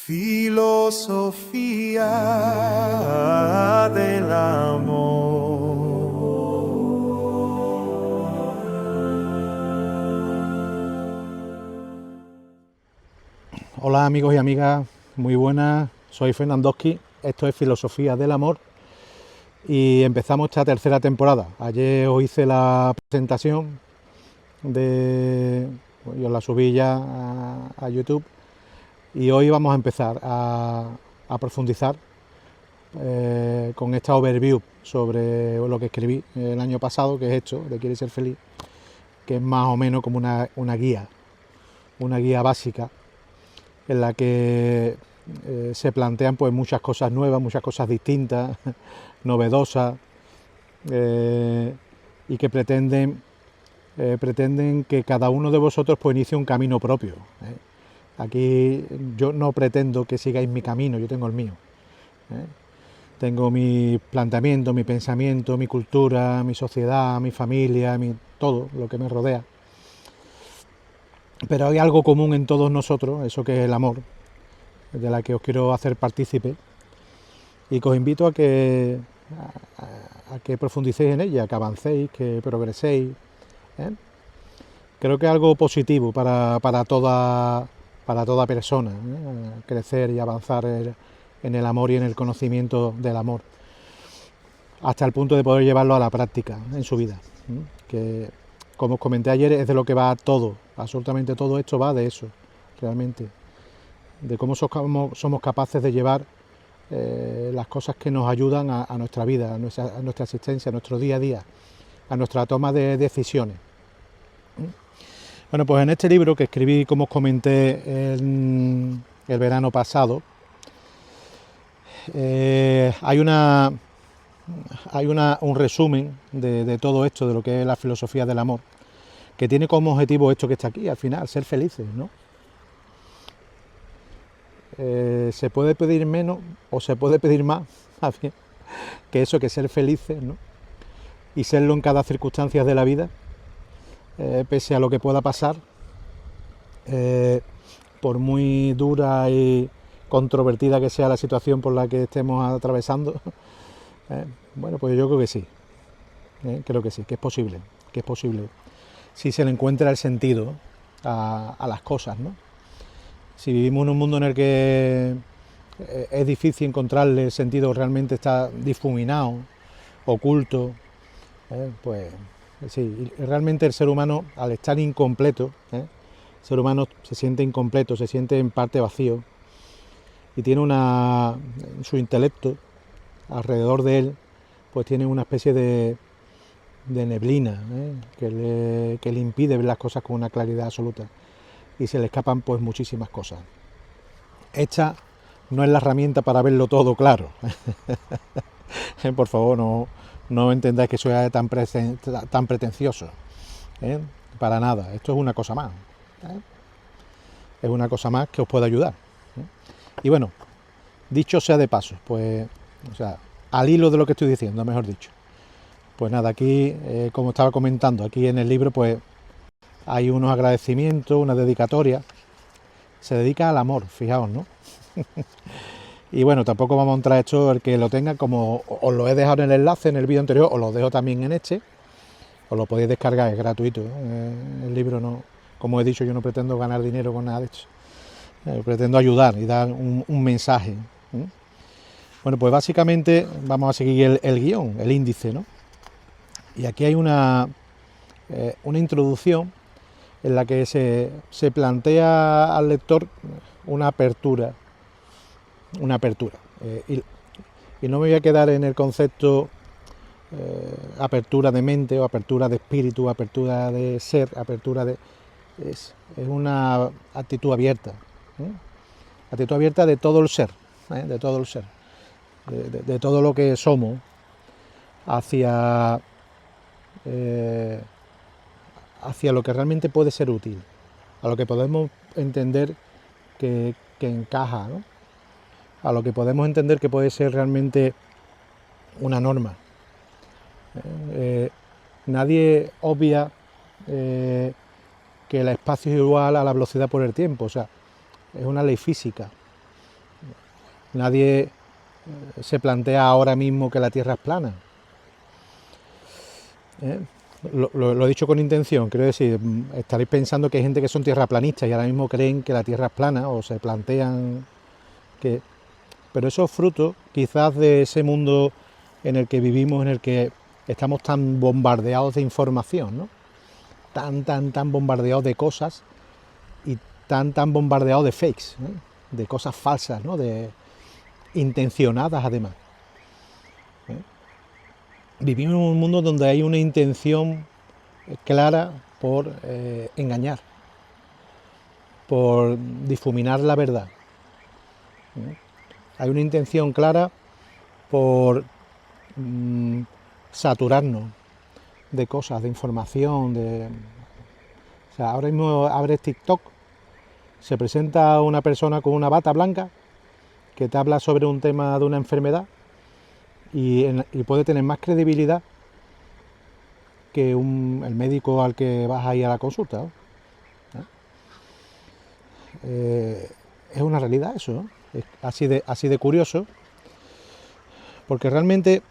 Filosofía del amor. Hola amigos y amigas, muy buenas, soy Fernandowski, esto es Filosofía del Amor y empezamos esta tercera temporada. Ayer os hice la presentación yo la subí ya a YouTube y hoy vamos a empezar a profundizar con esta overview sobre lo que escribí el año pasado, que es esto, de Quiere ser feliz, que es más o menos como una guía básica en la que se plantean pues muchas cosas nuevas, muchas cosas distintas, novedosas, y que pretenden que cada uno de vosotros pues inicie un camino propio. Aquí yo no pretendo que sigáis mi camino, yo tengo el mío. Tengo mi planteamiento, mi pensamiento, mi cultura, mi sociedad, mi familia, todo lo que me rodea. Pero hay algo común en todos nosotros, eso que es el amor, de la que os quiero hacer partícipe y que os invito a que profundicéis en ella, que avancéis, que progreséis. Creo que es algo positivo para toda persona, crecer y avanzar en el amor y en el conocimiento del amor, hasta el punto de poder llevarlo a la práctica en su vida, que como os comenté ayer es de lo que va todo, absolutamente todo esto va de eso, realmente, de cómo somos capaces de llevar las cosas que nos ayudan a nuestra vida, a nuestra existencia, a nuestro día a día, a nuestra toma de decisiones. Bueno, pues en este libro que escribí, como os comenté, el verano pasado, hay un resumen de todo esto, de lo que es la filosofía del amor, que tiene como objetivo esto que está aquí, al final, ser felices, ¿no? Se puede pedir menos o se puede pedir más, que eso, que ser felices, ¿no? Y serlo en cada circunstancia de la vida, pese a lo que pueda pasar, por muy dura y controvertida que sea la situación por la que estemos atravesando. Bueno, pues yo creo que sí, creo que sí, que es posible, si se le encuentra el sentido a las cosas, ¿no? Si vivimos en un mundo en el que es difícil encontrarle el sentido, realmente está difuminado, oculto, pues sí, realmente el ser humano, al estar incompleto, el ser humano se siente incompleto, se siente en parte vacío y tiene su intelecto alrededor de él, pues tiene una especie de neblina, que le impide ver las cosas con una claridad absoluta y se le escapan pues muchísimas cosas. Esta no es la herramienta para verlo todo claro. Por favor, no entendáis que soy tan pretencioso, para nada. Esto es una cosa más, es una cosa más que os puede ayudar. Y bueno, dicho sea de paso, pues, o sea, al hilo de lo que estoy diciendo, mejor dicho, pues nada, aquí, como estaba comentando, aquí en el libro, pues hay unos agradecimientos, una dedicatoria. Se dedica al amor, fijaos, ¿no? Y bueno, tampoco vamos a entrar esto, el que lo tenga, como os lo he dejado en el enlace en el vídeo anterior, os lo dejo también en este, os lo podéis descargar, es gratuito, el libro no, como he dicho, yo no pretendo ganar dinero con nada de esto, pretendo ayudar y dar un mensaje. Bueno, pues básicamente vamos a seguir el guión, el índice, ¿no? Y aquí hay una introducción en la que se plantea al lector una apertura, y no me voy a quedar en el concepto apertura de mente o apertura de espíritu, apertura de ser, es una actitud abierta, actitud abierta de todo el ser, de todo el ser, de todo lo que somos hacia lo que realmente puede ser útil, a lo que podemos entender que encaja, ¿no? A lo que podemos entender que puede ser realmente una norma. Nadie obvia que el espacio es igual a la velocidad por el tiempo, o sea, es una ley física. Nadie se plantea ahora mismo que la Tierra es plana. Lo he dicho con intención, quiero decir, estaréis pensando que hay gente que son tierraplanistas y ahora mismo creen que la Tierra es plana o se plantean que... Pero eso es fruto quizás de ese mundo en el que vivimos, en el que estamos tan bombardeados de información, ¿no? Tan bombardeados de cosas y tan bombardeados de fakes, ¿no? De cosas falsas, ¿no? De intencionadas además. Vivimos en un mundo donde hay una intención clara por engañar, por difuminar la verdad. Hay una intención clara por saturarnos de cosas, de información, O sea, ahora mismo abres TikTok, se presenta una persona con una bata blanca que te habla sobre un tema de una enfermedad y puede tener más credibilidad que el médico al que vas a ir a la consulta, ¿no? Es una realidad eso, ¿no? Es así de curioso, porque realmente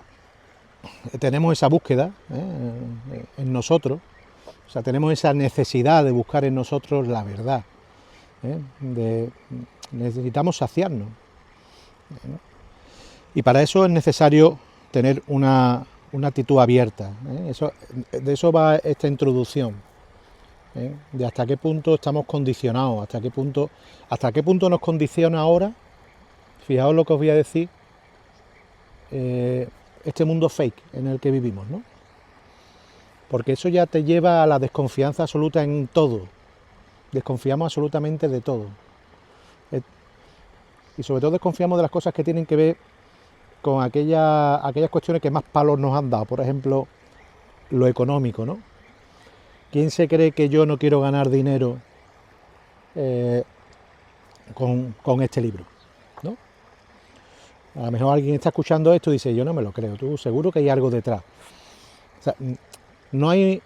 tenemos esa búsqueda en nosotros, o sea, tenemos esa necesidad de buscar en nosotros la verdad, necesitamos saciarnos, y para eso es necesario tener una actitud abierta, de eso va esta introducción, de hasta qué punto estamos condicionados, hasta qué punto nos condiciona ahora, fijaos lo que os voy a decir, este mundo fake en el que vivimos, ¿no? Porque eso ya te lleva a la desconfianza absoluta en todo, desconfiamos absolutamente de todo, y sobre todo desconfiamos de las cosas que tienen que ver con aquellas cuestiones que más palos nos han dado, por ejemplo, lo económico, ¿no? ¿Quién se cree que yo no quiero ganar dinero con este libro? ¿No? A lo mejor alguien está escuchando esto y dice, yo no me lo creo, tú seguro que hay algo detrás. O sea, no hay...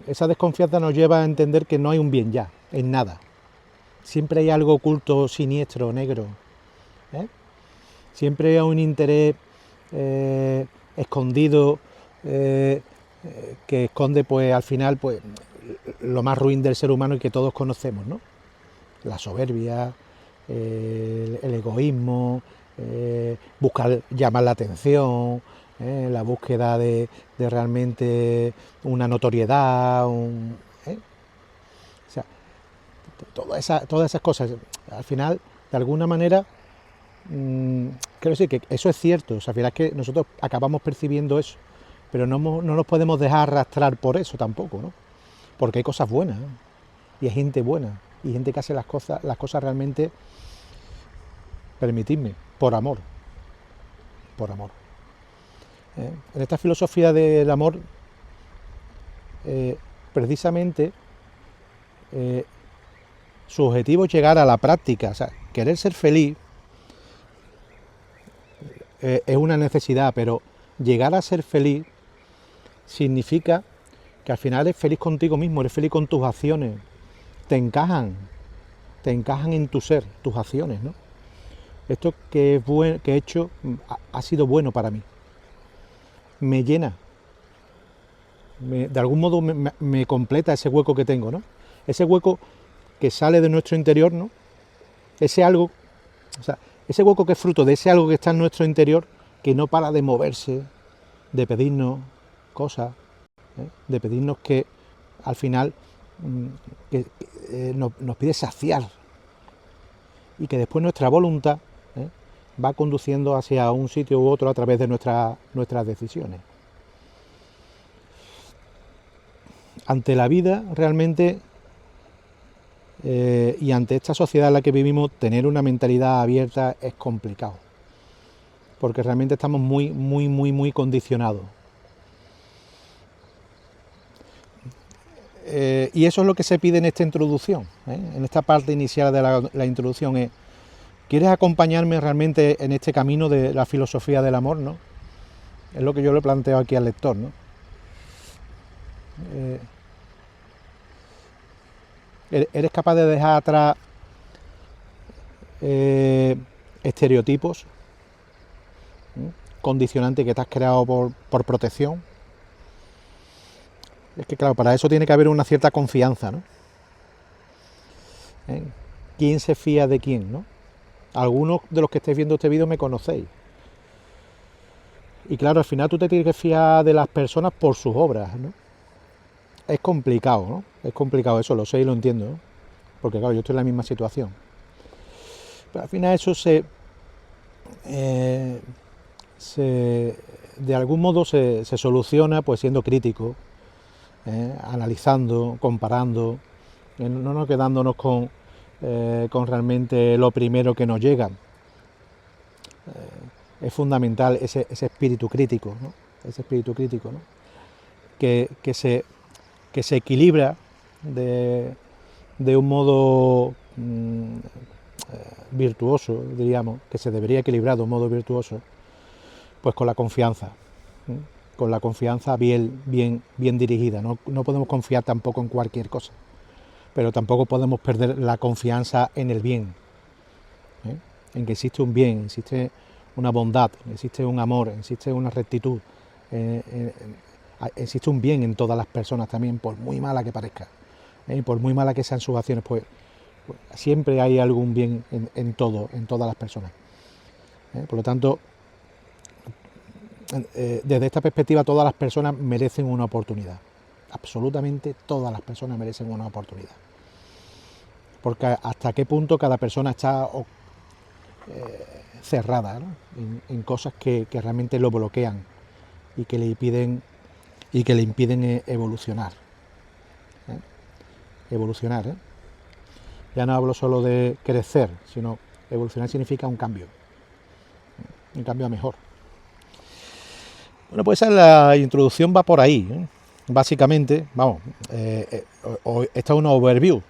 esa desconfianza nos lleva a entender que no hay un bien ya, en nada. Siempre hay algo oculto, siniestro, negro. Siempre hay un interés escondido que esconde, pues, al final, pues, lo más ruin del ser humano y que todos conocemos, ¿no? La soberbia, el egoísmo, buscar llamar la atención, la búsqueda de realmente una notoriedad, o sea, todas esas cosas. Al final, de alguna manera, quiero decir que eso es cierto, o sea, al final es que nosotros acabamos percibiendo eso, pero no nos podemos dejar arrastrar por eso tampoco, ¿no? Porque hay cosas buenas, ¿no? Y hay gente buena, y gente que hace las cosas realmente, permitidme, por amor. En esta filosofía del amor, precisamente, su objetivo es llegar a la práctica, o sea, querer ser feliz es una necesidad, pero llegar a ser feliz significa que al final eres feliz contigo mismo, eres feliz con tus acciones, te encajan en tu ser, tus acciones, ¿no? Esto que he hecho ha sido bueno para mí, me llena, de algún modo me completa ese hueco que tengo, ¿no? Ese hueco que sale de nuestro interior, ¿no? Ese algo, o sea, ese hueco que es fruto de ese algo que está en nuestro interior, que no para de moverse, de pedirnos cosas, de pedirnos que al final nos pide saciar, y que después nuestra voluntad va conduciendo hacia un sitio u otro a través de nuestras decisiones. Ante la vida realmente y ante esta sociedad en la que vivimos, tener una mentalidad abierta es complicado, porque realmente estamos muy condicionados. Y eso es lo que se pide en esta introducción, en esta parte inicial de la introducción. ¿Quieres acompañarme realmente en este camino de la filosofía del amor, ¿no? Es lo que yo le planteo aquí al lector, ¿no? ¿Eres capaz de dejar atrás estereotipos, condicionantes que te has creado por protección. Es que claro, para eso tiene que haber una cierta confianza, ¿no? ¿Quién se fía de quién, no? Algunos de los que estáis viendo este vídeo me conocéis. Y claro, al final tú te tienes que fiar de las personas por sus obras, ¿no? Es complicado, ¿no? Es complicado, eso lo sé y lo entiendo, ¿no? Porque claro, yo estoy en la misma situación. Pero al final eso de algún modo se soluciona pues siendo crítico, analizando, comparando, no quedándonos con realmente lo primero que nos llega. Es fundamental ese espíritu crítico, ¿no? Ese espíritu crítico, ¿no? que se equilibra de un modo virtuoso, diríamos, que se debería equilibrar de un modo virtuoso, pues con la confianza, ¿sí? Con la confianza bien dirigida. No podemos confiar tampoco en cualquier cosa, pero tampoco podemos perder la confianza en el bien, ¿eh? En que existe un bien, existe una bondad, existe un amor, existe una rectitud, existe un bien en todas las personas también, por muy mala que parezca, por muy malas que sean sus acciones, pues siempre hay algún bien en todas las personas. Por lo tanto, desde esta perspectiva, todas las personas merecen una oportunidad. Absolutamente todas las personas merecen una oportunidad. Porque hasta qué punto cada persona está cerrada, ¿no? en cosas que realmente lo bloquean y que le impiden evolucionar. Evolucionar, ¿eh? Ya no hablo solo de crecer, sino evolucionar significa un cambio a mejor. Bueno, pues la introducción va por ahí, ¿eh? Básicamente, vamos, esta es una overview,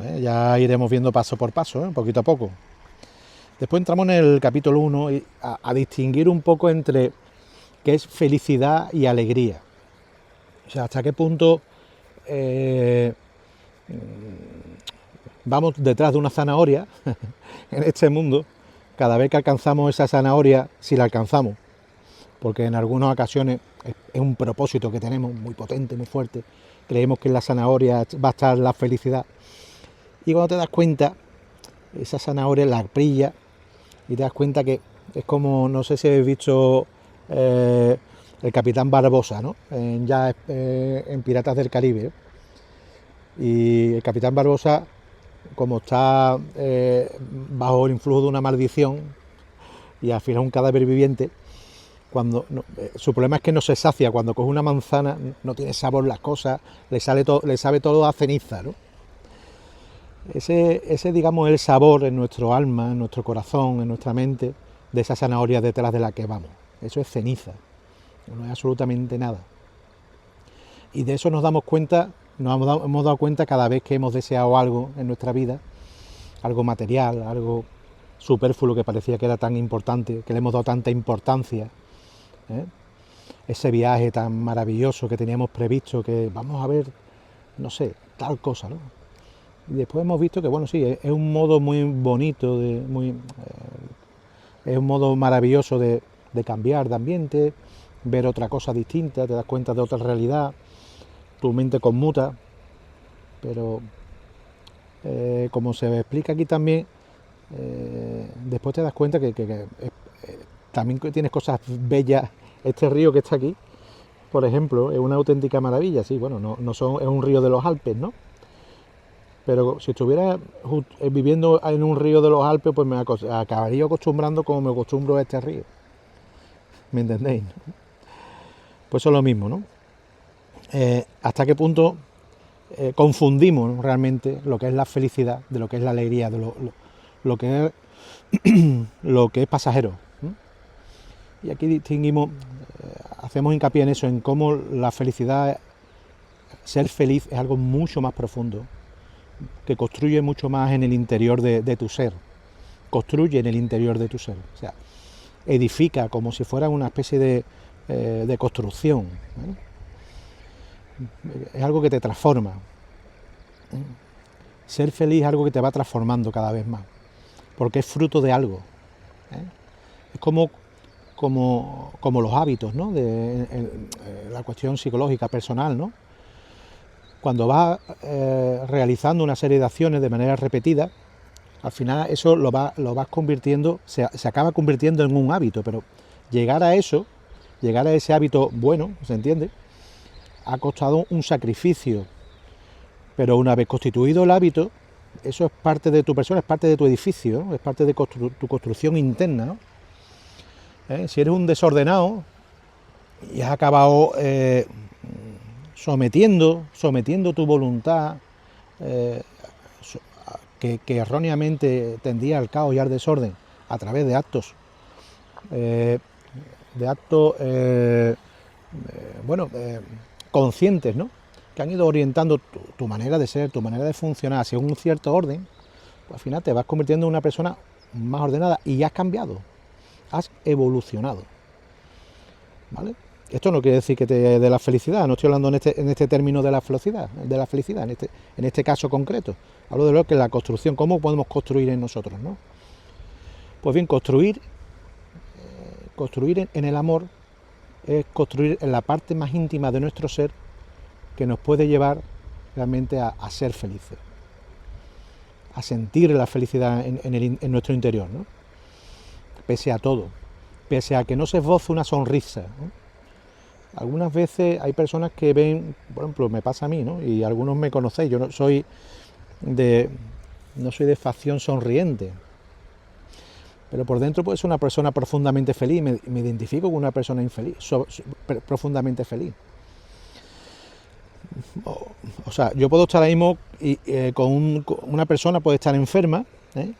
¿eh? Ya iremos viendo paso por paso, poquito a poco. Después entramos en el capítulo 1 a distinguir un poco entre qué es felicidad y alegría. O sea, hasta qué punto vamos detrás de una zanahoria en este mundo, cada vez que alcanzamos esa zanahoria, si la alcanzamos, porque en algunas ocasiones es un propósito que tenemos muy potente, muy fuerte, creemos que en la zanahoria va a estar la felicidad, y cuando te das cuenta, esa zanahoria la brilla y te das cuenta que es como, no sé si habéis visto el Capitán Barbosa, ¿no? En Piratas del Caribe, ¿eh? Y el Capitán Barbosa, como está bajo el influjo de una maldición y al final un cadáver viviente, su problema es que no se sacia. Cuando coge una manzana no tiene sabor las cosas, le sabe todo a ceniza, ¿no? Ese digamos el sabor en nuestro alma, en nuestro corazón, en nuestra mente, de esa zanahoria detrás de la que vamos. Eso es ceniza, no es absolutamente nada. Y de eso nos damos cuenta. Hemos dado cuenta cada vez que hemos deseado algo en nuestra vida, algo material, algo superfluo que parecía que era tan importante, que le hemos dado tanta importancia, ¿eh? Ese viaje tan maravilloso que teníamos previsto, que vamos a ver, no sé, tal cosa, ¿no? Y después hemos visto que, bueno, sí, es un modo muy bonito, es un modo maravilloso de cambiar de ambiente, ver otra cosa distinta, te das cuenta de otra realidad, tu mente conmuta, pero como se explica aquí también, después te das cuenta que también tienes cosas bellas. Este río que está aquí, por ejemplo, es una auténtica maravilla. Sí, bueno, es un río de los Alpes, ¿no? Pero si estuviera viviendo en un río de los Alpes, pues me acabaría acostumbrando como me acostumbro a este río. ¿Me entendéis? Pues eso es lo mismo, ¿no? Hasta qué punto confundimos, ¿no?, realmente lo que es la felicidad de lo que es la alegría, de lo que es pasajero, ¿no? Y aquí distinguimos, hacemos hincapié en eso, en cómo la felicidad, ser feliz, es algo mucho más profundo, que construye mucho más en el interior de tu ser, construye en el interior de tu ser, o sea, edifica como si fuera una especie de construcción, ¿no? Es algo que te transforma. Ser feliz es algo que te va transformando cada vez más, porque es fruto de algo, ¿eh? Es como los hábitos, ¿no? La cuestión psicológica, personal, ¿no? Cuando vas realizando una serie de acciones de manera repetida, al final eso lo vas convirtiendo, se acaba convirtiendo en un hábito, pero llegar a ese hábito bueno, ¿se entiende? Ha costado un sacrificio, pero una vez constituido el hábito, eso es parte de tu persona, es parte de tu edificio, ¿no? Es parte de tu construcción interna, ¿no? Si eres un desordenado y has acabado sometiendo tu voluntad, que erróneamente tendía al caos y al desorden a través de actos, conscientes, ¿no? Que han ido orientando tu manera de ser, tu manera de funcionar hacia un cierto orden, pues al final te vas convirtiendo en una persona más ordenada y has cambiado, has evolucionado, ¿vale? Esto no quiere decir que te dé la felicidad, no estoy hablando en este término de la felicidad, en este caso concreto. Hablo de lo que es la construcción, cómo podemos construir en nosotros, ¿no? Pues bien, construir en el amor es construir en la parte más íntima de nuestro ser que nos puede llevar realmente a ser felices, a sentir la felicidad en nuestro interior, ¿no? Pese a todo, pese a que no se esboce una sonrisa, ¿no? Algunas veces hay personas que ven, por ejemplo, me pasa a mí, ¿no? Y algunos me conocéis, yo no soy de facción sonriente, pero por dentro puedo ser una persona profundamente feliz, me identifico con una persona infeliz, profundamente feliz. O sea, yo puedo estar ahí mismo con una persona puede estar enferma, ¿eh?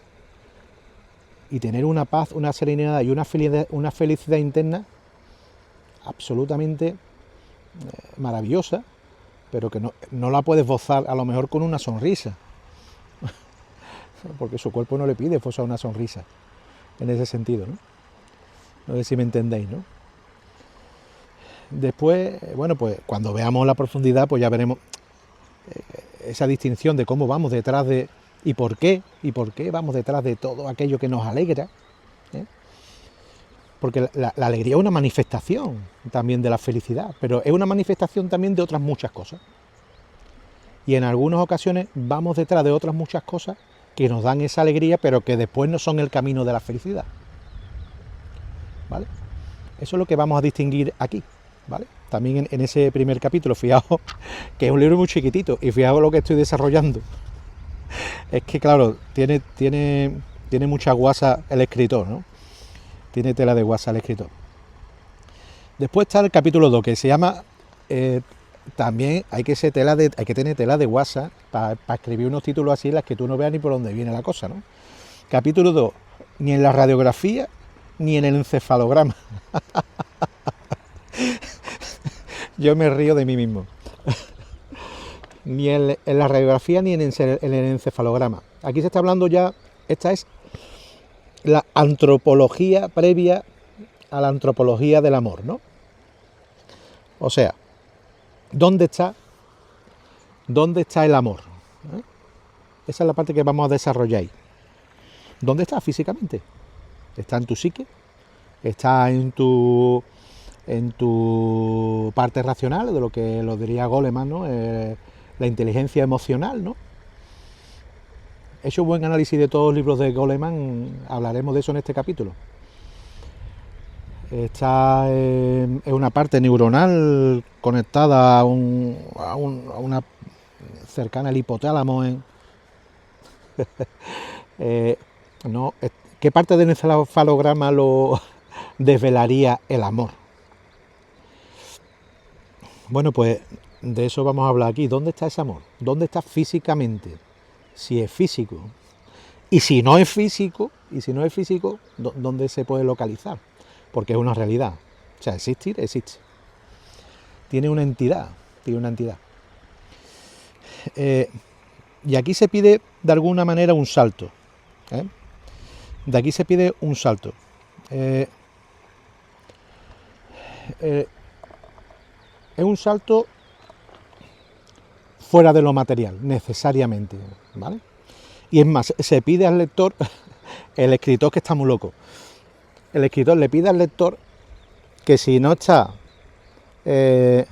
Y tener una paz, una serenidad y una felicidad interna absolutamente maravillosa, pero que no la puedes gozar a lo mejor con una sonrisa, porque su cuerpo no le pide forzar una sonrisa, en ese sentido, ¿no? No sé si me entendéis, ¿no? Después, bueno, pues cuando veamos la profundidad, pues ya veremos esa distinción de cómo vamos detrás de y por qué vamos detrás de todo aquello que nos alegra, ¿eh? Porque la alegría es una manifestación también de la felicidad, pero es una manifestación también de otras muchas cosas. Y en algunas ocasiones vamos detrás de otras muchas cosas que nos dan esa alegría, pero que después no son el camino de la felicidad, ¿vale? Eso es lo que vamos a distinguir aquí, ¿vale? También en ese primer capítulo, fijaos que es un libro muy chiquitito, y fijaos lo que estoy desarrollando. Es que, claro, tiene mucha guasa el escritor, ¿no? Tiene tela de guasa el escritor. Después está el capítulo 2, que se llama también hay que tener tela de guasa para escribir unos títulos así en las que tú no veas ni por dónde viene la cosa, ¿no? Capítulo 2, ni en la radiografía ni en el encefalograma. Yo me río de mí mismo. Ni en la radiografía ni en el encefalograma. Aquí se está hablando ya, esta es la antropología previa a la antropología del amor, ¿no? O sea, ¿dónde está el amor? ¿Eh? Esa es la parte que vamos a desarrollar ahí. ¿Dónde está físicamente? ¿Está en tu psique? ¿Está en tu parte racional, de lo que lo diría Goleman, ¿no? La inteligencia emocional, ¿no? He hecho un buen análisis de todos los libros de Goleman, hablaremos de eso en este capítulo. Está en una parte neuronal conectada a una cercana al hipotálamo. No, ¿qué parte del encefalograma lo desvelaría el amor? Bueno, pues de eso vamos a hablar aquí. ¿Dónde está ese amor? ¿Dónde está físicamente? Si es físico. Y si no es físico, ¿dónde se puede localizar? Porque es una realidad. O sea, existir, existe. Tiene una entidad. Y aquí se pide de alguna manera un salto. De aquí se pide un salto. Es un salto fuera de lo material, necesariamente, ¿vale? Y es más, se pide al lector, el escritor que está muy loco, el escritor le pide al lector que si no está de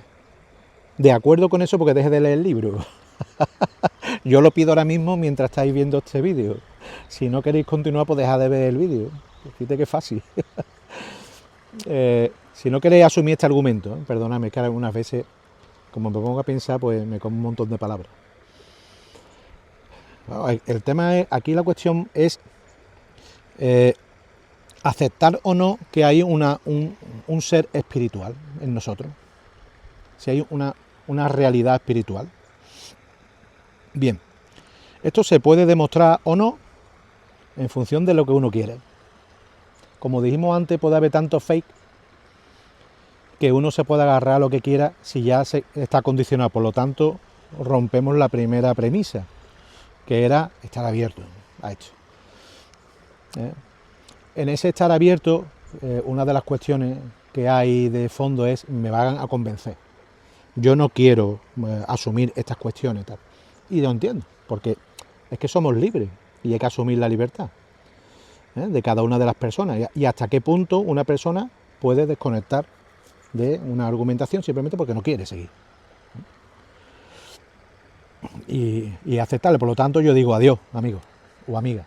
acuerdo con eso, porque deje de leer el libro. Yo lo pido ahora mismo mientras estáis viendo este vídeo. Si no queréis continuar, pues dejad de ver el vídeo. Fíjate que fácil. Si no queréis asumir este argumento, perdonadme, que algunas veces, como me pongo a pensar, pues me como un montón de palabras. El tema es, aquí la cuestión es aceptar o no que hay un ser espiritual en nosotros. Si hay una realidad espiritual. Bien, esto se puede demostrar o no en función de lo que uno quiere. Como dijimos antes, puede haber tanto fake que uno se puede agarrar a lo que quiera si ya está condicionado. Por lo tanto, rompemos la primera premisa, que era estar abierto a esto. En ese estar abierto, una de las cuestiones que hay de fondo es, me van a convencer. Yo no quiero asumir estas cuestiones. Tal. Y lo entiendo, porque es que somos libres y hay que asumir la libertad de cada una de las personas. Y hasta qué punto una persona puede desconectar de una argumentación simplemente porque no quiere seguir. Y aceptarle. Por lo tanto, yo digo adiós, amigo o amiga.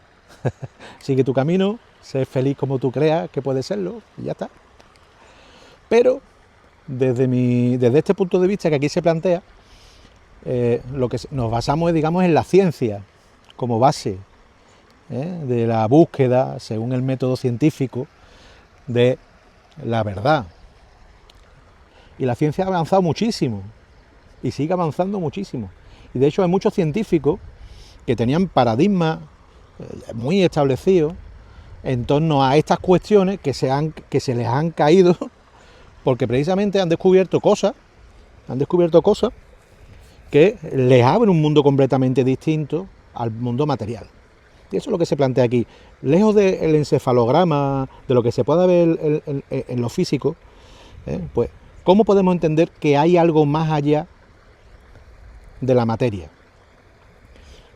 Sigue tu camino, sé feliz como tú creas que puedes serlo y ya está. Pero desde este punto de vista que aquí se plantea, lo que nos basamos es, digamos, en la ciencia como base de la búsqueda, según el método científico, de la verdad. Y la ciencia ha avanzado muchísimo y sigue avanzando muchísimo. Y de hecho hay muchos científicos que tenían paradigmas muy establecidos en torno a estas cuestiones que se les han caído porque precisamente han descubierto cosas que les abren un mundo completamente distinto al mundo material. Y eso es lo que se plantea aquí. Lejos del encefalograma, de lo que se pueda ver en lo físico, pues, ¿cómo podemos entender que hay algo más allá de la materia?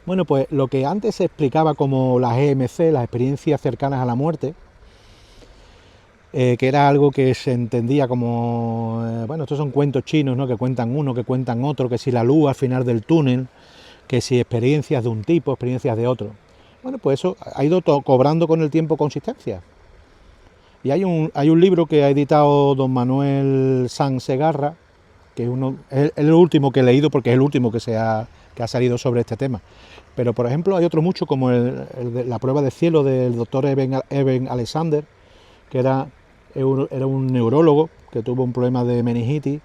Bueno, pues lo que antes se explicaba como las EMC, las experiencias cercanas a la muerte, que era algo que se entendía como, bueno, estos son cuentos chinos, ¿no? Que cuentan uno, que cuentan otro, que si la luz al final del túnel, que si experiencias de un tipo, experiencias de otro. Bueno, pues eso ha ido cobrando con el tiempo consistencia. Y hay un libro que ha editado don Manuel Sanz Segarra, que es el último que he leído porque es el último que ha salido sobre este tema. Pero, por ejemplo, hay otro mucho como el de la prueba de cielo del doctor Eben Alexander, que era un neurólogo que tuvo un problema de meningitis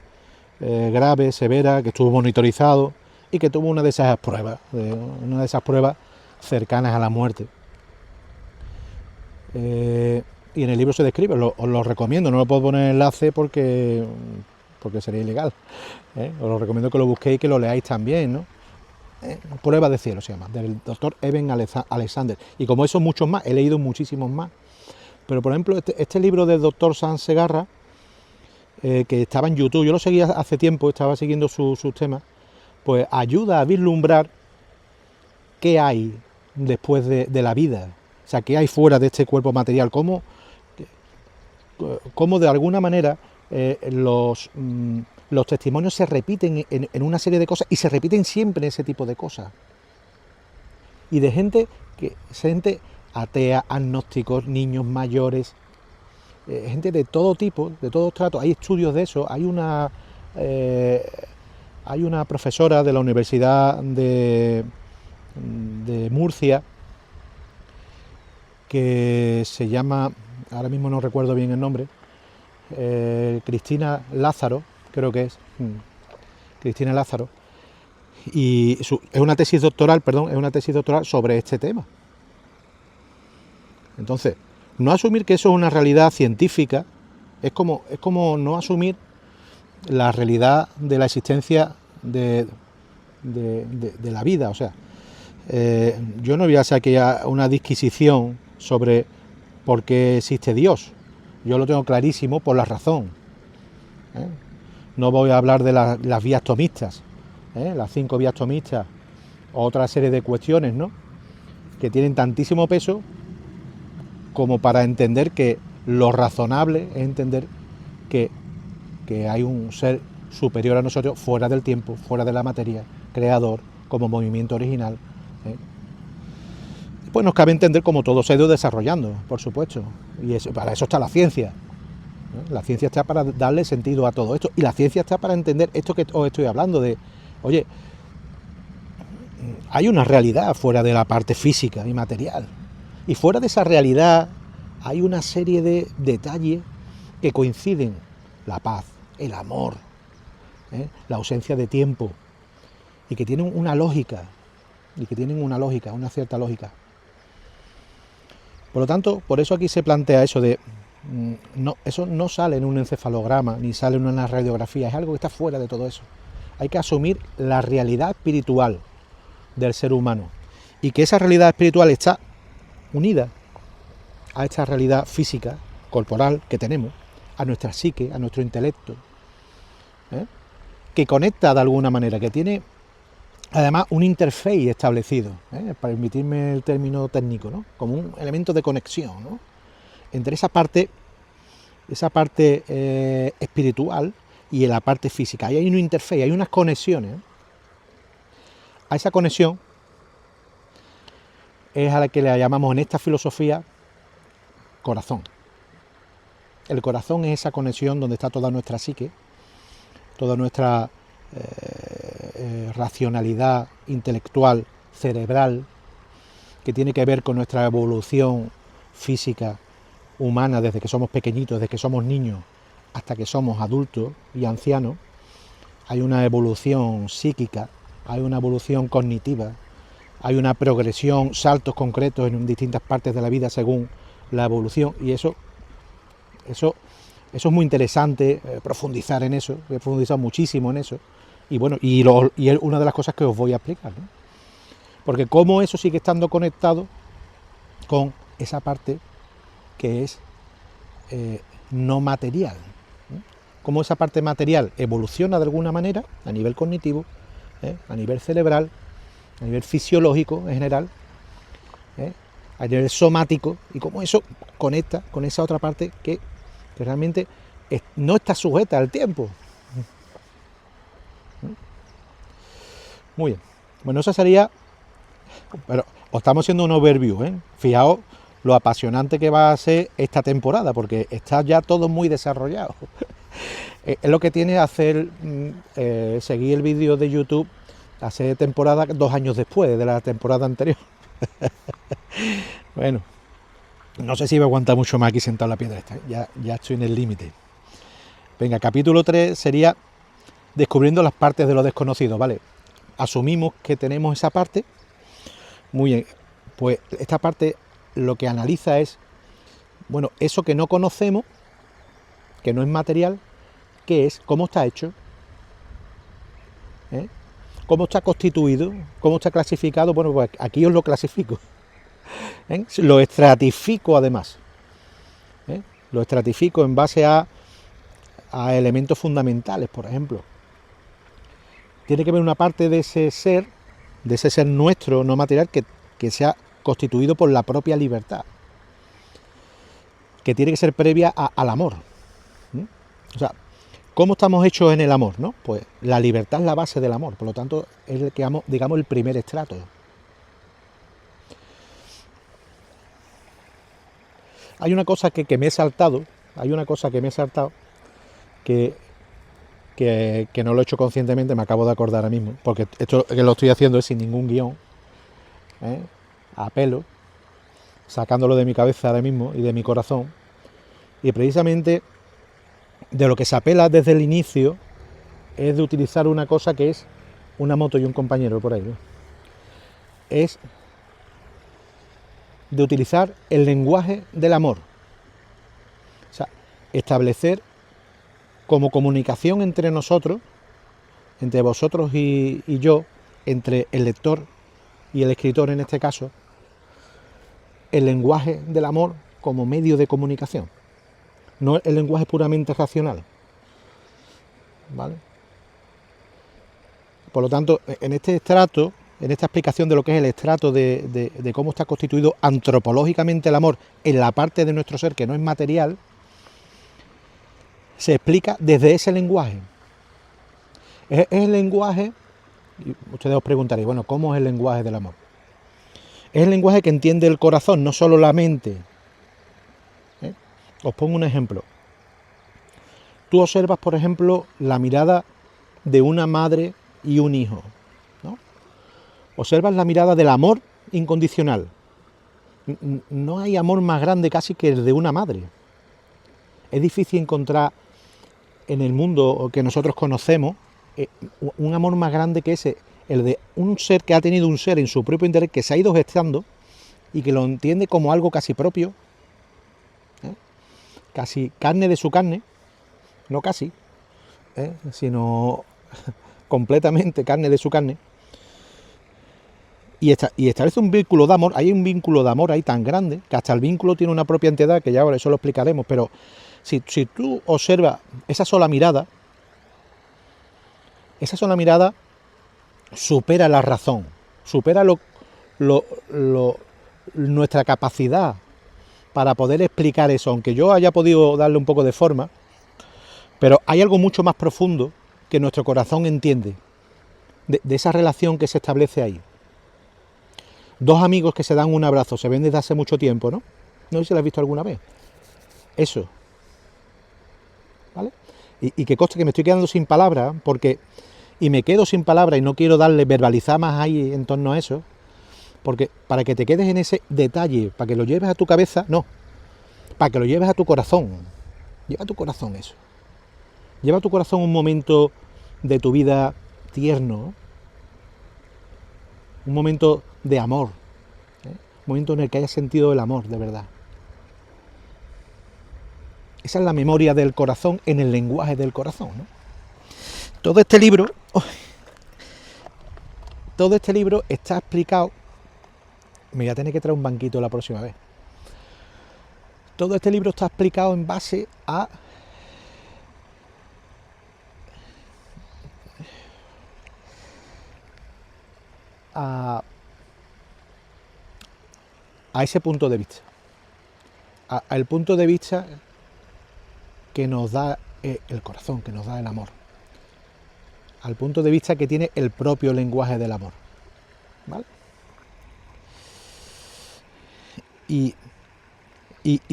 grave, severa, que estuvo monitorizado y que tuvo una de esas pruebas cercanas a la muerte. Y en el libro se describe, os lo recomiendo, no lo puedo poner enlace porque sería ilegal. Os lo recomiendo que lo busquéis y que lo leáis también, ¿no? Prueba de cielo se llama, del doctor Eben Alexander. Y como esos muchos más, he leído muchísimos más. Pero por ejemplo, este libro del doctor Sanz Segarra, que estaba en YouTube, yo lo seguía hace tiempo, estaba siguiendo sus temas, pues ayuda a vislumbrar qué hay después de la vida, o sea, qué hay fuera de este cuerpo material, cómo de alguna manera los testimonios se repiten en una serie de cosas y se repiten siempre ese tipo de cosas. Y de gente atea, agnósticos, niños mayores, gente de todo tipo, de todos tratos. Hay estudios de eso. Hay una profesora de la Universidad de Murcia que se llama, ahora mismo no recuerdo bien el nombre, Cristina Lázaro, creo que es, Cristina Lázaro, y es una tesis doctoral sobre este tema. Entonces, no asumir que eso es una realidad científica es como no asumir la realidad de la existencia de la vida. O sea, yo no voy a hacer aquí una disquisición sobre por qué existe Dios. Yo lo tengo clarísimo por la razón. No voy a hablar de las vías tomistas, las 5 vías tomistas, o otra serie de cuestiones, ¿no?, que tienen tantísimo peso como para entender que Lo razonable es entender que hay un ser superior a nosotros, fuera del tiempo, fuera de la materia, creador, como movimiento original. Pues nos cabe entender cómo todo se ha ido desarrollando, por supuesto, y para eso está la ciencia. La ciencia está para darle sentido a todo esto, y la ciencia está para entender esto que os estoy hablando de, oye, hay una realidad fuera de la parte física y material, y fuera de esa realidad hay una serie de detalles que coinciden: la paz, el amor, la ausencia de tiempo, y que tienen una lógica, una cierta lógica. Por lo tanto, por eso aquí se plantea eso de, eso no sale en un encefalograma, ni sale en una radiografía, es algo que está fuera de todo eso. Hay que asumir la realidad espiritual del ser humano, y que esa realidad espiritual está unida a esta realidad física, corporal que tenemos, a nuestra psique, a nuestro intelecto, que conecta de alguna manera, que tiene además un interface establecido, para permitirme el término técnico, ¿no? Como un elemento de conexión, ¿no? Entre esa parte espiritual y la parte física. Ahí hay un interface, hay unas conexiones. A esa conexión es a la que le llamamos en esta filosofía corazón. El corazón es esa conexión donde está toda nuestra psique, toda nuestra racionalidad intelectual, cerebral, que tiene que ver con nuestra evolución física, humana, desde que somos pequeñitos, desde que somos niños hasta que somos adultos y ancianos. Hay una evolución psíquica, hay una evolución cognitiva, hay una progresión, saltos concretos en distintas partes de la vida según la evolución, y eso es muy interesante, profundizar en eso. He profundizado muchísimo en eso, y bueno, y es una de las cosas que os voy a explicar, ¿no? Porque cómo eso sigue estando conectado con esa parte que es no material, ¿no? Cómo esa parte material evoluciona de alguna manera a nivel cognitivo, a nivel cerebral, a nivel fisiológico en general, a nivel somático, y cómo eso conecta con esa otra parte que realmente no está sujeta al tiempo. Muy bien. Bueno, eso sería, pero os estamos haciendo un overview, Fijaos lo apasionante que va a ser esta temporada, porque está ya todo muy desarrollado. Es lo que tiene hacer, seguir el vídeo de YouTube, hacer temporada 2 años después de la temporada anterior. Bueno, no sé si voy a aguantar mucho más aquí sentado en la piedra esta, ya estoy en el límite. Venga, capítulo 3 sería descubriendo las partes de lo desconocido, ¿vale? Asumimos que tenemos esa parte. Muy bien, pues esta parte lo que analiza es, bueno, eso que no conocemos, que no es material, ¿qué es? ¿Cómo está hecho? ¿Cómo está constituido? ¿Cómo está clasificado? Bueno, pues aquí os lo clasifico. Lo estratifico además. Lo estratifico en base a elementos fundamentales, por ejemplo. Tiene que haber una parte de ese ser nuestro, no material, que sea constituido por la propia libertad, que tiene que ser previa al amor. O sea, ¿cómo estamos hechos en el amor, no? Pues la libertad es la base del amor, por lo tanto es el que, digamos, el primer estrato. Hay una cosa que me he saltado, que no lo he hecho conscientemente, me acabo de acordar ahora mismo, porque esto que lo estoy haciendo es sin ningún guión, a pelo, sacándolo de mi cabeza ahora mismo y de mi corazón, y precisamente de lo que se apela desde el inicio es de utilizar una cosa que es una moto y un compañero por ahí, ¿no? Es de utilizar el lenguaje del amor, o sea, establecer como comunicación entre nosotros, entre vosotros y yo, entre el lector y el escritor en este caso, el lenguaje del amor como medio de comunicación, no el lenguaje puramente racional, ¿vale? Por lo tanto, en este estrato, en esta explicación de lo que es el estrato de cómo está constituido antropológicamente el amor en la parte de nuestro ser que no es material, se explica desde ese lenguaje. Es el lenguaje, y ustedes os preguntaréis, bueno, ¿cómo es el lenguaje del amor? Es el lenguaje que entiende el corazón, no solo la mente. Os pongo un ejemplo. Tú observas, por ejemplo, la mirada de una madre y un hijo, ¿no? Observas la mirada del amor incondicional. No hay amor más grande casi que el de una madre. Es difícil encontrar en el mundo que nosotros conocemos un amor más grande que ese, el de un ser que ha tenido un ser en su propio interés, que se ha ido gestando y que lo entiende como algo casi propio, casi carne de su carne, no casi, sino completamente carne de su carne, y establece un vínculo de amor. Hay un vínculo de amor ahí tan grande que hasta el vínculo tiene una propia entidad, que ya ahora eso lo explicaremos, pero si tú observas esa sola mirada supera la razón, supera nuestra capacidad para poder explicar eso, aunque yo haya podido darle un poco de forma, pero hay algo mucho más profundo que nuestro corazón entiende de esa relación que se establece ahí. Dos amigos que se dan un abrazo, se ven desde hace mucho tiempo, ¿no? No sé si lo has visto alguna vez. Eso. ¿Vale? Y que conste que me estoy quedando sin palabras, y me quedo sin palabras y no quiero verbalizar más ahí en torno a eso, porque para que te quedes en ese detalle, para que lo lleves a tu cabeza, no, para que lo lleves a tu corazón. Lleva a tu corazón eso. Lleva a tu corazón un momento de tu vida tierno, un momento de amor, un momento en el que hayas sentido el amor de verdad. Esa es la memoria del corazón en el lenguaje del corazón, ¿no? Todo este libro está explicado. Me voy a tener que traer un banquito la próxima vez. Todo este libro está explicado en base a ese punto de vista, al punto de vista que nos da el corazón, que nos da el amor, al punto de vista que tiene el propio lenguaje del amor, ¿vale? Y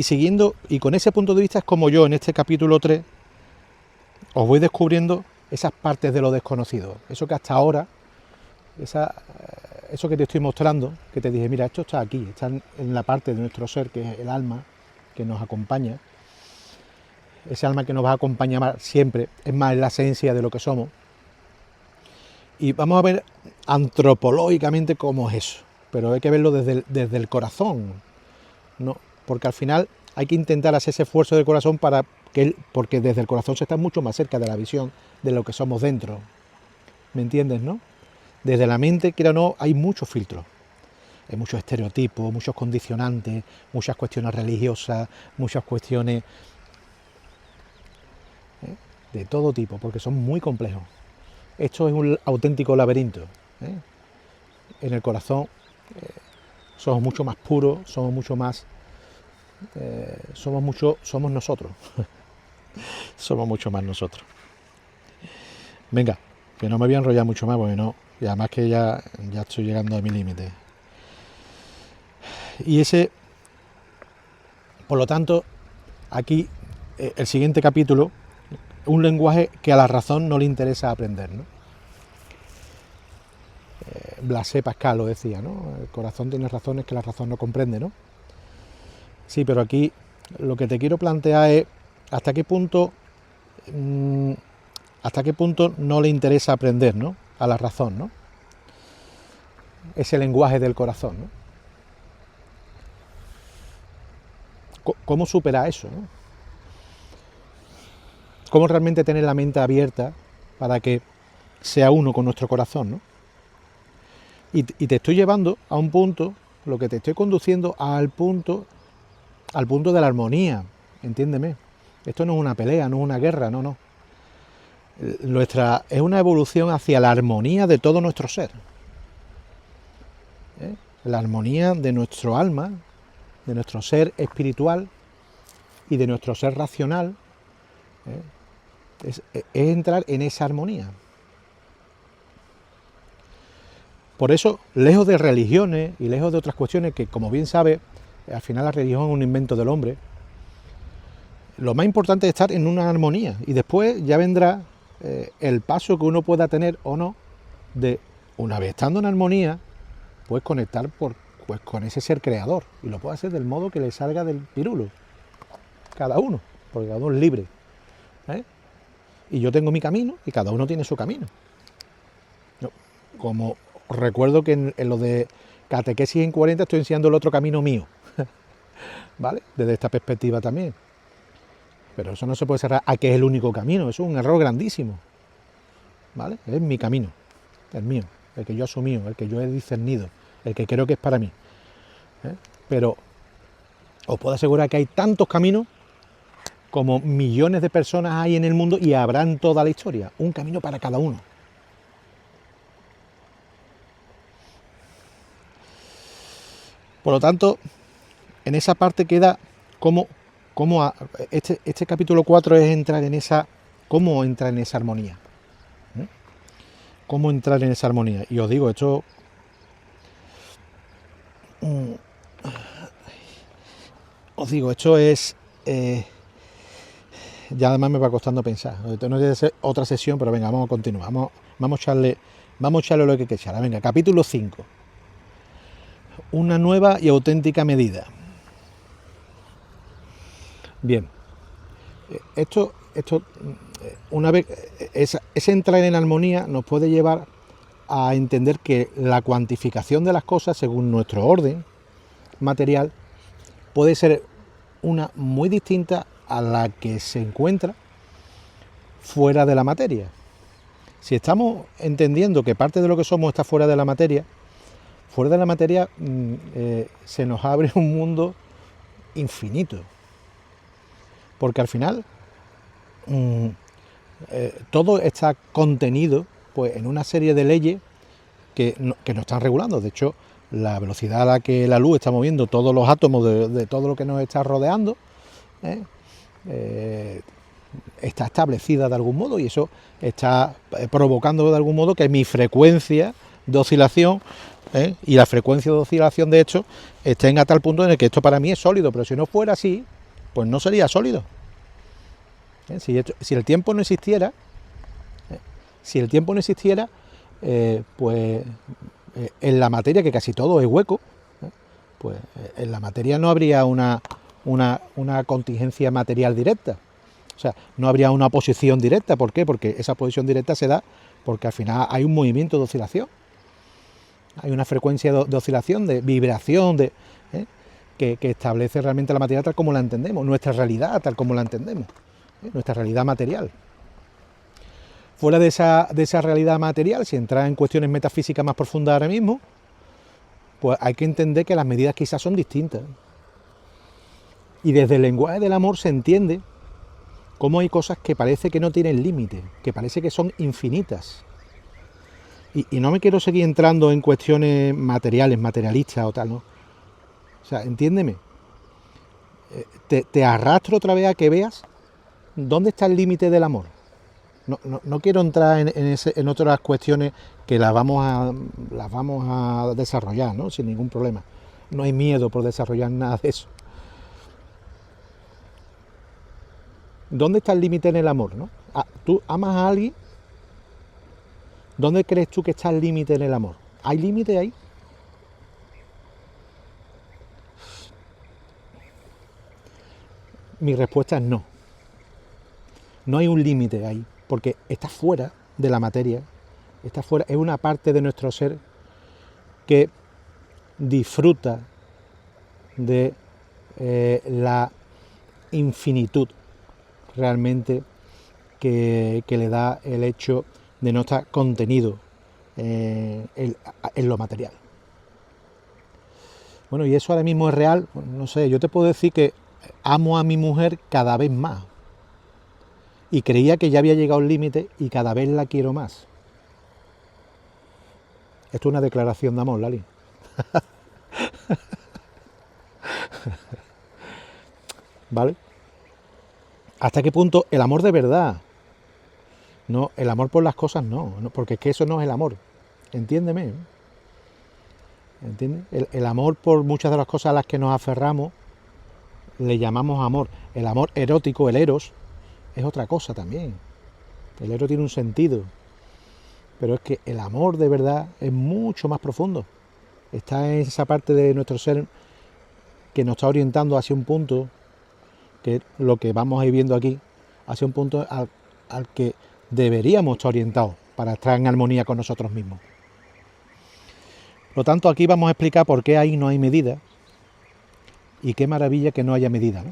siguiendo, y con ese punto de vista es como yo en este capítulo 3 os voy descubriendo esas partes de lo desconocido, eso que hasta ahora, eso que te estoy mostrando, que te dije, mira, esto está aquí, está en la parte de nuestro ser, que es el alma, que nos acompaña, ese alma que nos va a acompañar siempre, es más, es la esencia de lo que somos. Y vamos a ver antropológicamente cómo es eso, pero hay que verlo desde el corazón, ¿no? Porque al final hay que intentar hacer ese esfuerzo del corazón porque desde el corazón se está mucho más cerca de la visión de lo que somos dentro. ¿Me entiendes, no? Desde la mente, quiera o no, hay muchos filtros. Hay muchos estereotipos, muchos condicionantes, muchas cuestiones religiosas, muchas cuestiones de todo tipo, porque son muy complejos. Esto es un auténtico laberinto. En el corazón somos mucho más puros, somos mucho más... somos nosotros. Somos mucho más nosotros. Venga, que no me voy a enrollar mucho más, porque no, y además que ya estoy llegando a mi límite. Y por lo tanto, aquí el siguiente capítulo, un lenguaje que a la razón no le interesa aprender, ¿no? Blaise Pascal lo decía, ¿no? El corazón tiene razones que la razón no comprende, ¿no? Sí, pero aquí lo que te quiero plantear es hasta qué punto no le interesa aprender, ¿no? A la razón, ¿no? Ese lenguaje del corazón, ¿no? ¿Cómo superar eso, ¿no? ¿Cómo realmente tener la mente abierta para que sea uno con nuestro corazón, ¿no? Y te estoy llevando a un punto, lo que te estoy conduciendo al punto de la armonía, entiéndeme. Esto no es una pelea, no es una guerra, no. Es una evolución hacia la armonía de todo nuestro ser. La armonía de nuestro alma, de nuestro ser espiritual y de nuestro ser racional, es entrar en esa armonía. Por eso, lejos de religiones y lejos de otras cuestiones que, como bien sabe, al final la religión es un invento del hombre, lo más importante es estar en una armonía y después ya vendrá el paso que uno pueda tener o no de, una vez estando en armonía, pues conectar pues, con ese ser creador, y lo puede hacer del modo que le salga del pirulo, cada uno, porque cada uno es libre, ¿eh? Y yo tengo mi camino y cada uno tiene su camino. Yo, como recuerdo que en lo de catequesis en 40 estoy enseñando el otro camino mío, ¿vale? Desde esta perspectiva también. Pero eso no se puede cerrar a que es el único camino, eso es un error grandísimo, ¿vale? Es mi camino, el mío, el que yo he asumido, el que yo he discernido, el que creo que es para mí, ¿eh? Pero os puedo asegurar que hay tantos caminos como millones de personas hay en el mundo y habrá en toda la historia, un camino para cada uno. Por lo tanto, en esa parte queda este capítulo 4 es entrar en esa, cómo entrar en esa armonía. ¿Eh? Cómo entrar en esa armonía. Y os digo, esto es ya además me va costando pensar. Esto no debe ser otra sesión, pero venga, vamos a continuar. Vamos a echarle lo que hay que echarle. Venga, capítulo 5. Una nueva y auténtica medida. Bien, una vez ese entrar en armonía nos puede llevar a entender que la cuantificación de las cosas según nuestro orden material puede ser una muy distinta a la que se encuentra fuera de la materia. Si estamos entendiendo que parte de lo que somos está fuera de la materia se nos abre un mundo infinito. Porque al final todo está contenido pues, en una serie de leyes que nos están regulando. De hecho, la velocidad a la que la luz está moviendo todos los átomos de todo lo que nos está rodeando está establecida de algún modo, y eso está provocando de algún modo que mi frecuencia de oscilación y la frecuencia de oscilación de hecho estén a tal punto en el que esto para mí es sólido, pero si no fuera así, pues no sería sólido. Si el tiempo no existiera, pues en la materia, que casi todo es hueco, pues en la materia no habría una contingencia material directa. O sea, no habría una posición directa. ¿Por qué? Porque esa posición directa se da porque al final hay un movimiento de oscilación. Hay una frecuencia de oscilación, de vibración, que establece realmente la materia tal como la entendemos, nuestra realidad tal como la entendemos, nuestra realidad material. Fuera de esa realidad material, si entra en cuestiones metafísicas más profundas ahora mismo, pues hay que entender que las medidas quizás son distintas. Y desde el lenguaje del amor se entiende cómo hay cosas que parece que no tienen límite, que parece que son infinitas. Y no me quiero seguir entrando en cuestiones materiales, materialistas o tal, ¿no? O sea, entiéndeme. Te arrastro otra vez a que veas dónde está el límite del amor. No quiero entrar en otras cuestiones que las vamos a desarrollar, ¿no? Sin ningún problema. No hay miedo por desarrollar nada de eso. ¿Dónde está el límite en el amor, no? ¿Tú amas a alguien? ¿Dónde crees tú que está el límite en el amor? ¿Hay límite ahí? Mi respuesta es no. No hay un límite ahí, porque está fuera de la materia, está fuera, es una parte de nuestro ser que disfruta de la infinitud realmente que le da el hecho de no estar contenido en lo material. Bueno, y eso ahora mismo es real. No sé, yo te puedo decir que amo a mi mujer cada vez más. Y creía que ya había llegado al límite y cada vez la quiero más. Esto es una declaración de amor, Lali. ¿Vale? ¿Hasta qué punto el amor de verdad? No, el amor por las cosas no, porque es que eso no es el amor. Entiéndeme. ¿Entiendes? El amor por muchas de las cosas a las que nos aferramos le llamamos amor. El amor erótico, el eros, es otra cosa también. El eros tiene un sentido. Pero es que el amor de verdad es mucho más profundo. Está en esa parte de nuestro ser que nos está orientando hacia un punto, que es lo que vamos a ir viendo aquí, hacia un punto al que deberíamos estar orientados para estar en armonía con nosotros mismos. Por lo tanto, aquí vamos a explicar por qué ahí no hay medida y qué maravilla que no haya medida, ¿no?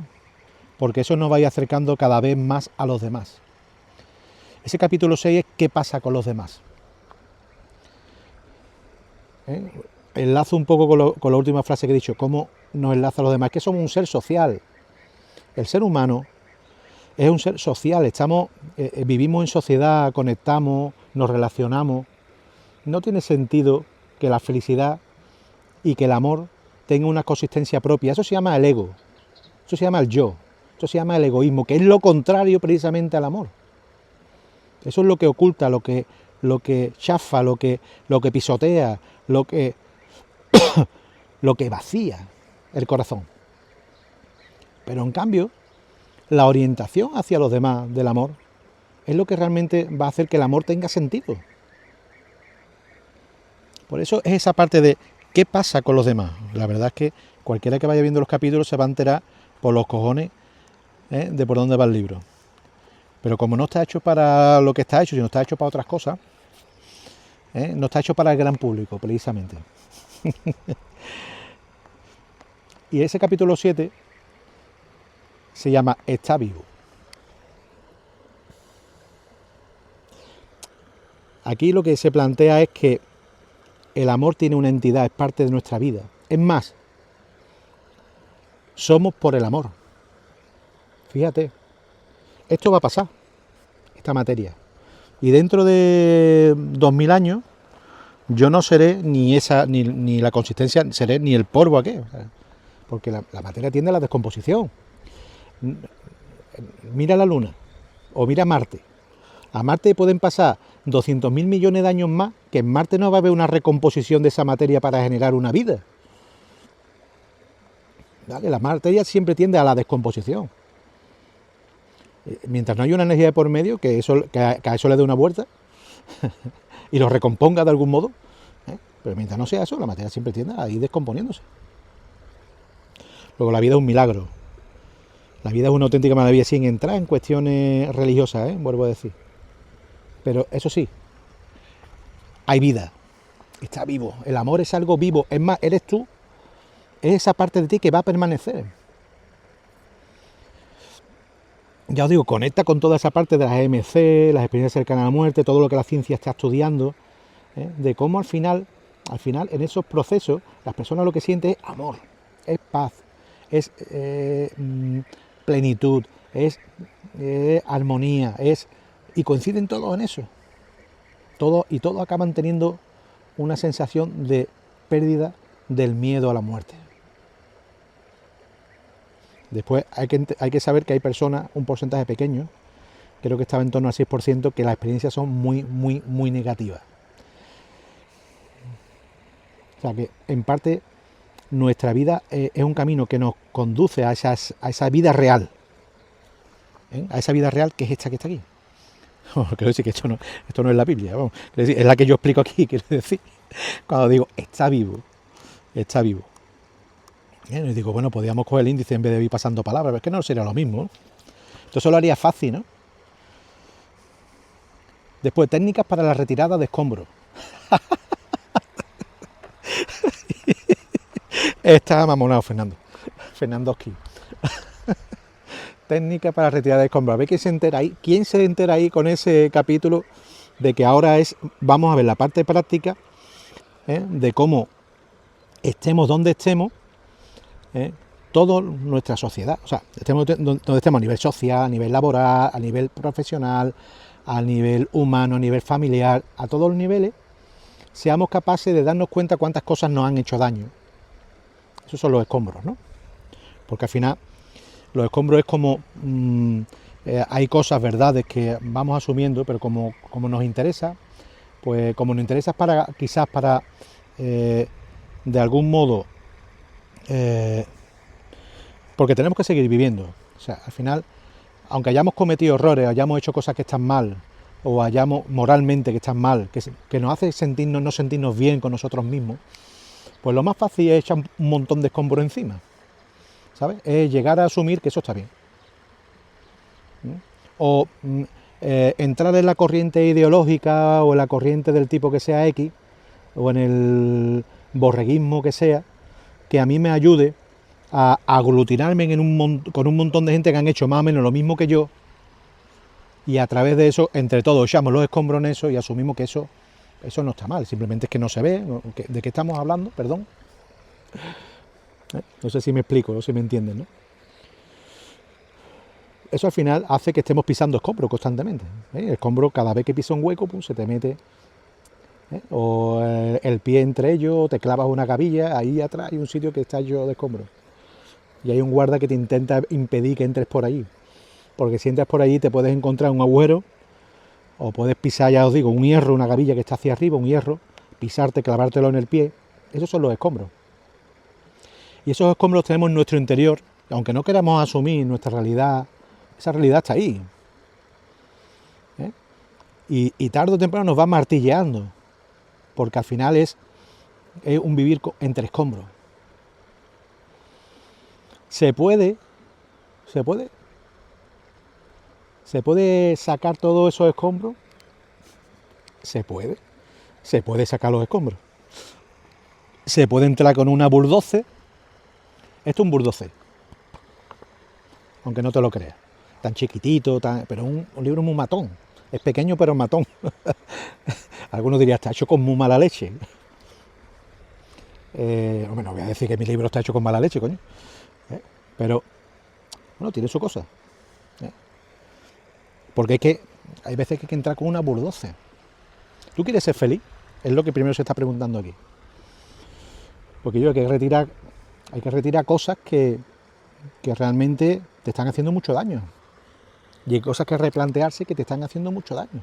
Porque eso nos va a ir acercando cada vez más a los demás. Ese capítulo 6 es ¿qué pasa con los demás? Enlazo un poco con la última frase que he dicho, cómo nos enlaza a los demás, que somos un ser social. El ser humano es un ser social, vivimos en sociedad, conectamos, nos relacionamos. No tiene sentido que la felicidad y que el amor tengan una consistencia propia. Eso se llama el ego, eso se llama el yo, eso se llama el egoísmo, que es lo contrario precisamente al amor. Eso es lo que oculta, lo que chafa, lo que pisotea, lo que vacía el corazón. Pero en cambio, la orientación hacia los demás del amor es lo que realmente va a hacer que el amor tenga sentido. Por eso es esa parte de ¿qué pasa con los demás? La verdad es que cualquiera que vaya viendo los capítulos se va a enterar por los cojones de por dónde va el libro. Pero como no está hecho para lo que está hecho, sino está hecho para otras cosas, no está hecho para el gran público, precisamente. Y ese capítulo 7 se llama Está vivo. Aquí lo que se plantea es que el amor tiene una entidad, es parte de nuestra vida. Es más, somos por el amor. Fíjate, esto va a pasar, esta materia. Y dentro de 2000 años, yo no seré ni la consistencia, seré ni el polvo aquel. Porque la materia tiende a la descomposición. Mira la Luna o mira Marte. A Marte pueden pasar 200.000 millones de años más, que en Marte no va a haber una recomposición de esa materia para generar una vida. ¿Vale? La materia siempre tiende a la descomposición. Mientras no haya una energía de por medio, que a eso le dé una vuelta y lo recomponga de algún modo, pero mientras no sea eso, la materia siempre tiende a ir descomponiéndose. Luego la vida es un milagro. La vida es una auténtica maravilla sin entrar en cuestiones religiosas, vuelvo a decir. Pero eso sí, hay vida, está vivo. El amor es algo vivo. Es más, eres tú, es esa parte de ti que va a permanecer. Ya os digo, conecta con toda esa parte de las EMC, las experiencias cercanas a la muerte, todo lo que la ciencia está estudiando, de cómo al final, en esos procesos, las personas lo que sienten es amor, es paz, es plenitud, es armonía, y coinciden todos en eso. Todos acaban teniendo una sensación de pérdida del miedo a la muerte. Después hay que saber que hay personas, un porcentaje pequeño, creo que estaba en torno al 6%, que las experiencias son muy, muy, muy negativas. O sea que en parte nuestra vida es un camino que nos conduce a esa vida real, a esa vida real que es esta que está aquí. Quiero decir que esto no es la Biblia, vamos. Quiero decir, es la que yo explico aquí, quiero decir, cuando digo está vivo. Y digo, bueno, podríamos coger el índice en vez de ir pasando palabras, pero es que no sería lo mismo, ¿no? Entonces lo haría fácil, ¿no? Después, técnicas para la retirada de escombros. Está mamonado, Fernandowski. Técnica para retirar de escombros. A ver quién se entera ahí. ¿Quién se entera ahí con ese capítulo de que ahora vamos a ver la parte práctica de cómo estemos donde estemos, toda nuestra sociedad, o sea, estemos donde estemos a nivel social, a nivel laboral, a nivel profesional, a nivel humano, a nivel familiar, a todos los niveles, seamos capaces de darnos cuenta cuántas cosas nos han hecho daño. Esos son los escombros, ¿no? Porque al final los escombros es como hay cosas, verdades que vamos asumiendo, pero como nos interesa, pues como nos interesa quizás para de algún modo, porque tenemos que seguir viviendo. O sea, al final, aunque hayamos cometido errores, hayamos hecho cosas que están mal, o hayamos moralmente que están mal, que nos hace no sentirnos bien con nosotros mismos, pues lo más fácil es echar un montón de escombros encima, ¿sabes? Es llegar a asumir que eso está bien. O entrar en la corriente ideológica o en la corriente del tipo que sea X, o en el borreguismo que sea, que a mí me ayude a aglutinarme con un montón de gente que han hecho más o menos lo mismo que yo, y a través de eso, entre todos, echamos los escombros en eso y asumimos que eso no está mal, simplemente es que no se ve. ¿De qué estamos hablando? Perdón. No sé si me explico o si me entienden, ¿no? Eso al final hace que estemos pisando escombros constantemente. El escombro, cada vez que pisa un hueco, pues, se te mete, o el pie entre ellos, te clavas una gavilla, ahí atrás hay un sitio que está lleno de escombros. Y hay un guarda que te intenta impedir que entres por allí. Porque si entras por allí te puedes encontrar un agujero, o puedes pisar, ya os digo, un hierro, una gavilla que está hacia arriba, un hierro, pisarte, clavártelo en el pie. Esos son los escombros. Y esos escombros los tenemos en nuestro interior, aunque no queramos asumir nuestra realidad, esa realidad está ahí. Y tarde o temprano nos va martilleando, porque al final es un vivir entre escombros. ¿Se puede sacar todos esos escombros? Se puede sacar los escombros. Se puede entrar con una bulldozer. Esto es un bulldozer, aunque no te lo creas. Tan chiquitito, pero un libro muy matón. Es pequeño pero matón. Algunos dirían, está hecho con muy mala leche. Hombre, no voy a decir que mi libro está hecho con mala leche, coño. Pero, bueno, tiene su cosa. Porque es que hay veces que hay que entrar con una bulldozer. ¿Tú quieres ser feliz? Es lo que primero se está preguntando aquí. Porque hay que retirar cosas que realmente te están haciendo mucho daño. Y hay cosas que replantearse que te están haciendo mucho daño.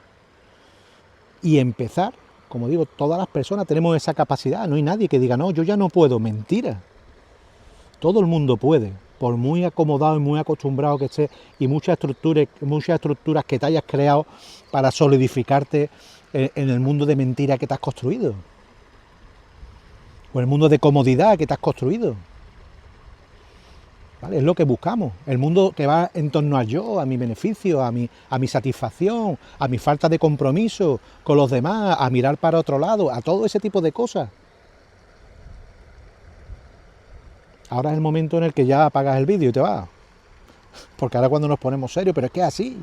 Y empezar, como digo, todas las personas tenemos esa capacidad. No hay nadie que diga, no, yo ya no puedo. Mentira. Todo el mundo puede, por muy acomodado y muy acostumbrado que estés, y muchas estructuras que te hayas creado para solidificarte en el mundo de mentira que te has construido, o el mundo de comodidad que te has construido. ¿Vale? Es lo que buscamos, el mundo que va en torno al yo, a mi beneficio, a mi satisfacción, a mi falta de compromiso con los demás, a mirar para otro lado, a todo ese tipo de cosas. Ahora es el momento en el que ya apagas el vídeo y te vas. Porque ahora cuando nos ponemos serios, pero es que es así.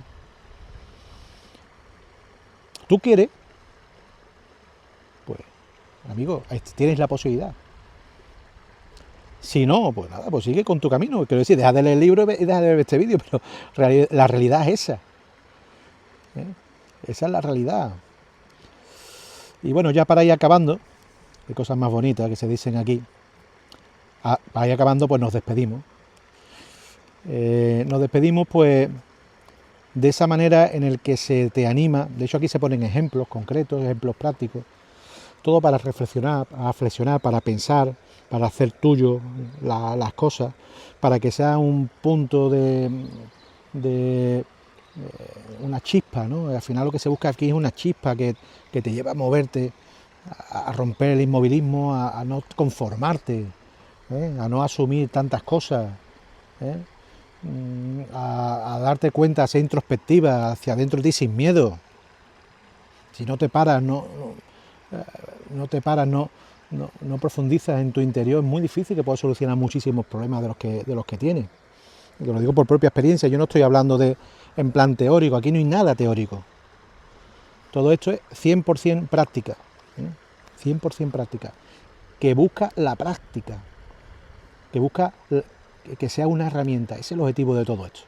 ¿Tú quieres? Pues, amigo, tienes la posibilidad. Si no, pues nada, pues sigue con tu camino. Quiero decir, deja de leer el libro y deja de ver este vídeo, pero la realidad es esa. Esa es la realidad. Y bueno, ya para ir acabando, hay cosas más bonitas que se dicen aquí. Para ir acabando, pues nos despedimos. Nos despedimos, pues, de esa manera en el que se te anima. De hecho, aquí se ponen ejemplos concretos, ejemplos prácticos. Todo para reflexionar, para pensar, para hacer tuyo las cosas, para que sea un punto de una chispa, ¿no? Al final lo que se busca aquí es una chispa que te lleva a moverte, a romper el inmovilismo, a no conformarte, a no asumir tantas cosas, a darte cuenta, a ser introspectiva hacia adentro de ti sin miedo. Si no te paras, no profundizas en tu interior, es muy difícil que puedas solucionar muchísimos problemas de los que tienes. Y lo digo por propia experiencia, yo no estoy hablando en plan teórico, aquí no hay nada teórico. Todo esto es 100% práctica, 100% práctica, que busca la práctica, que busca que sea una herramienta. Ese es el objetivo de todo esto.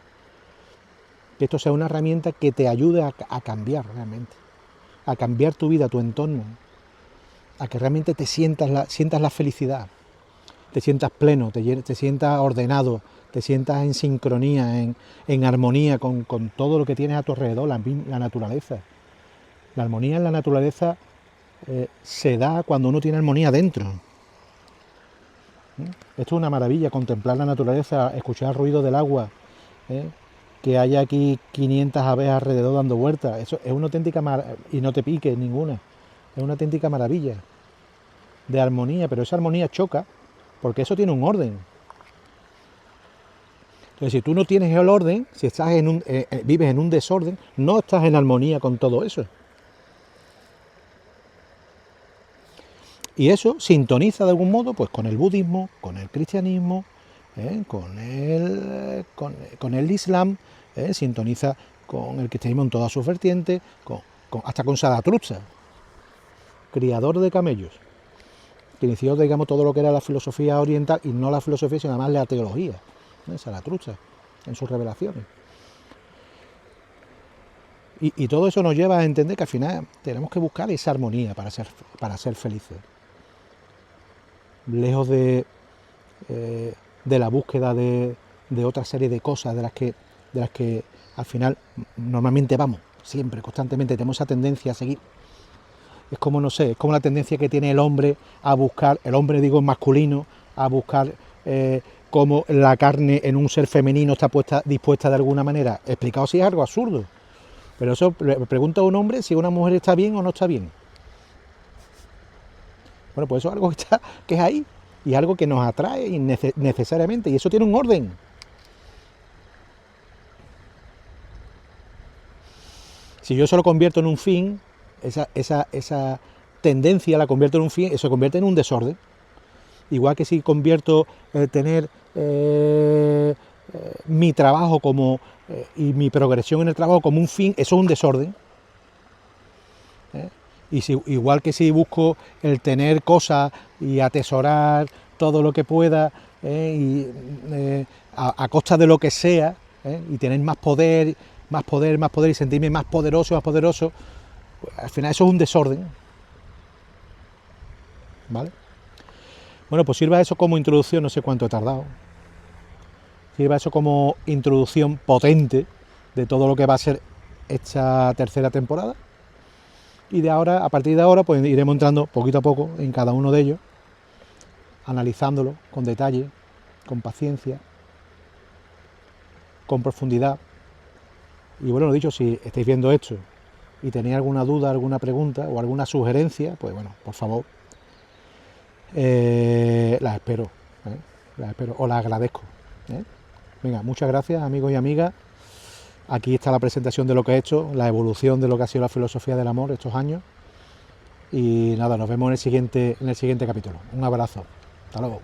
Que esto sea una herramienta que te ayude a cambiar realmente, a cambiar tu vida, tu entorno, a que realmente sientas la felicidad, te sientas pleno, te sientas ordenado, te sientas en sincronía, en armonía con todo lo que tienes a tu alrededor, la naturaleza. La armonía en la naturaleza se da cuando uno tiene armonía dentro. Esto es una maravilla, contemplar la naturaleza, escuchar el ruido del agua, que haya aquí 500 abejas alrededor dando vueltas. Eso es una auténtica maravilla, y no te pique ninguna. Es una auténtica maravilla de armonía, pero esa armonía choca porque eso tiene un orden. Entonces, si tú no tienes el orden, si estás vives en un desorden, no estás en armonía con todo eso. Y eso sintoniza de algún modo pues con el budismo, con el cristianismo, con el islam, sintoniza con el cristianismo en todas sus vertientes, hasta con Zaratustra, criador de camellos, que inició, digamos, todo lo que era la filosofía oriental, y no la filosofía, sino además la teología, Zaratustra, en sus revelaciones. Y todo eso nos lleva a entender que al final tenemos que buscar esa armonía para ser felices. Lejos de la búsqueda de otra serie de cosas de las que al final normalmente vamos, siempre, constantemente, tenemos esa tendencia a seguir. Es como, no sé, es como la tendencia que tiene el hombre a buscar, el hombre digo masculino, a buscar cómo la carne en un ser femenino está dispuesta de alguna manera. Explicado si es algo absurdo, pero eso pregunta a un hombre si una mujer está bien o no está bien. Bueno, pues eso es algo que es ahí, y algo que nos atrae necesariamente, y eso tiene un orden. Si yo eso lo convierto en un fin, esa tendencia la convierto en un fin, eso se convierte en un desorden. Igual que si convierto tener mi trabajo y mi progresión en el trabajo como un fin, eso es un desorden. Igual que si busco el tener cosas y atesorar todo lo que pueda, a costa de lo que sea, y tener más poder y sentirme más poderoso, pues al final eso es un desorden. ¿Vale? Bueno, pues sirva eso como introducción, no sé cuánto he tardado. Sirva eso como introducción potente de todo lo que va a ser esta tercera temporada. Y a partir de ahora, pues iremos entrando poquito a poco en cada uno de ellos, analizándolo con detalle, con paciencia, con profundidad. Y bueno, lo dicho, si estáis viendo esto y tenéis alguna duda, alguna pregunta o alguna sugerencia, pues bueno, por favor, las espero, os las agradezco. Venga, muchas gracias, amigos y amigas. Aquí está la presentación de lo que he hecho, la evolución de lo que ha sido la filosofía del amor estos años. Y nada, nos vemos en el siguiente capítulo. Un abrazo. Hasta luego.